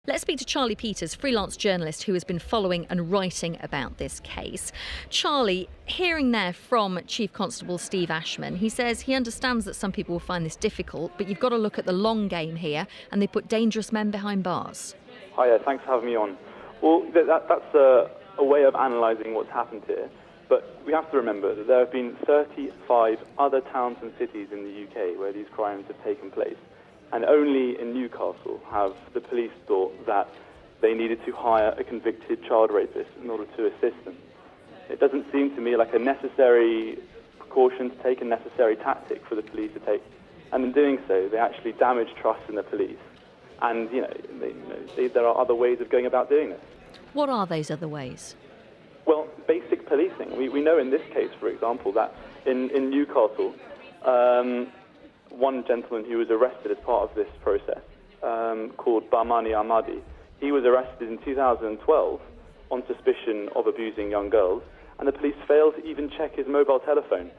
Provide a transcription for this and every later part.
Let's speak to Charlie Peters, freelance journalist who has been following and writing about this case. Charlie, hearing there from Chief Constable Steve Ashman, he says he understands that some people will find this difficult, but you've got to look at the long game here, and they put dangerous men behind bars. Hiya, thanks for having me on. Well, that's a way of analysing what's happened here, but we have to remember that there have been 35 other towns and cities in the UK where these crimes have taken place. And only in Newcastle have the police thought that they needed to hire a convicted child rapist in order to assist them. It doesn't seem to me like a necessary precaution to take, a necessary tactic for the police to take. And in doing so, they actually damage trust in the police. And, there are other ways of going about doing this. What are those other ways? Well, basic policing. We know in this case, for example, that in Newcastle, one gentleman who was arrested as part of this process, called Barmani Ahmadi, he was arrested in 2012 on suspicion of abusing young girls, and the police failed to even check his mobile telephone,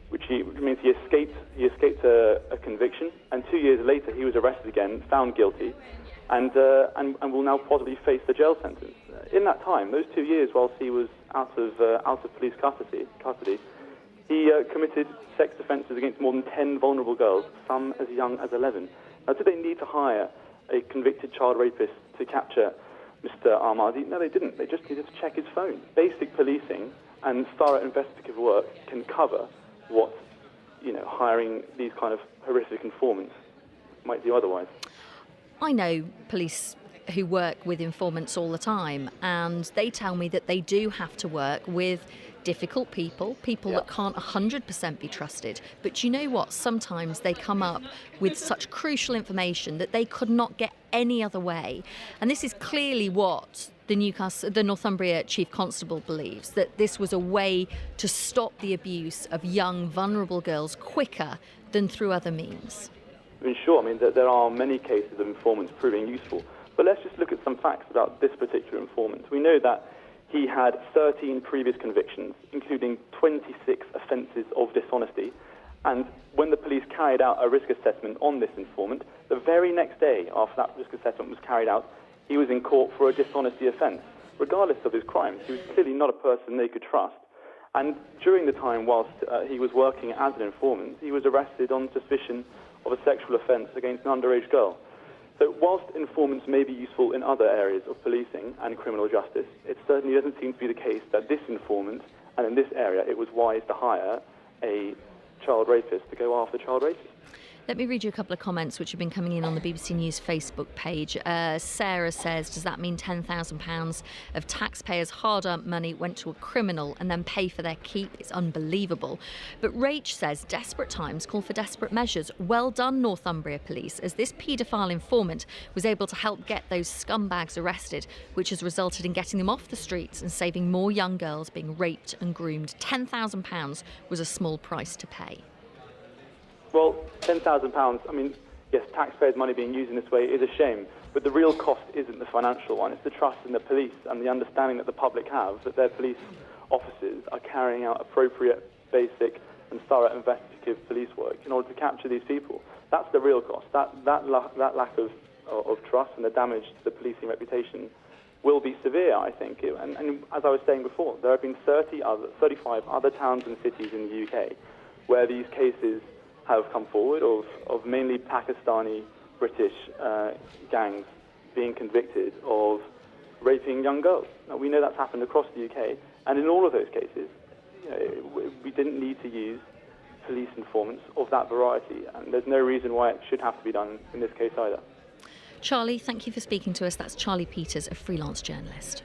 which means he escaped a conviction, and 2 years later he was arrested again, found guilty, and will now possibly face the jail sentence. In that time, those 2 years whilst he was out of police custody, he committed sex offences against more than 10 vulnerable girls, some as young as 11. Now, did they need to hire a convicted child rapist to capture Mr. Ahmadi? No, they didn't. They just needed to check his phone. Basic policing and thorough investigative work can cover what, hiring these kind of horrific informants might do otherwise. I know police who work with informants all the time, and they tell me that they do have to work with difficult people that can't 100% be trusted. But you know what? Sometimes they come up with such crucial information that they could not get any other way. And this is clearly what the Northumbria Chief Constable believes, that this was a way to stop the abuse of young, vulnerable girls quicker than through other means. Sure. There are many cases of informants proving useful. But let's just look at some facts about this particular informant. We know that he had 13 previous convictions, including 26 offences of dishonesty. And when the police carried out a risk assessment on this informant, the very next day after that risk assessment was carried out, he was in court for a dishonesty offence. Regardless of his crimes, he was clearly not a person they could trust. And during the time whilst he was working as an informant, he was arrested on suspicion of a sexual offence against an underage girl. So whilst informants may be useful in other areas of policing and criminal justice, it certainly doesn't seem to be the case that this informant, and in this area, it was wise to hire a child rapist to go after child rapists. Let me read you a couple of comments which have been coming in on the BBC News Facebook page. Sarah says, does that mean £10,000 of taxpayers' hard-earned money went to a criminal and then pay for their keep? It's unbelievable. But Rach says, desperate times call for desperate measures. Well done, Northumbria Police, as this paedophile informant was able to help get those scumbags arrested, which has resulted in getting them off the streets and saving more young girls being raped and groomed. £10,000 was a small price to pay. Well, £10,000, yes, taxpayers' money being used in this way is a shame, but the real cost isn't the financial one. It's the trust in the police and the understanding that the public have that their police officers are carrying out appropriate, basic and thorough investigative police work in order to capture these people. That's the real cost. That lack of trust and the damage to the policing reputation will be severe, I think. And as I was saying before, there have been 35 other towns and cities in the UK where these cases have come forward of mainly Pakistani, British gangs being convicted of raping young girls. Now, we know that's happened across the UK, and in all of those cases, we didn't need to use police informants of that variety, and there's no reason why it should have to be done in this case either. Charlie, thank you for speaking to us. That's Charlie Peters, a freelance journalist.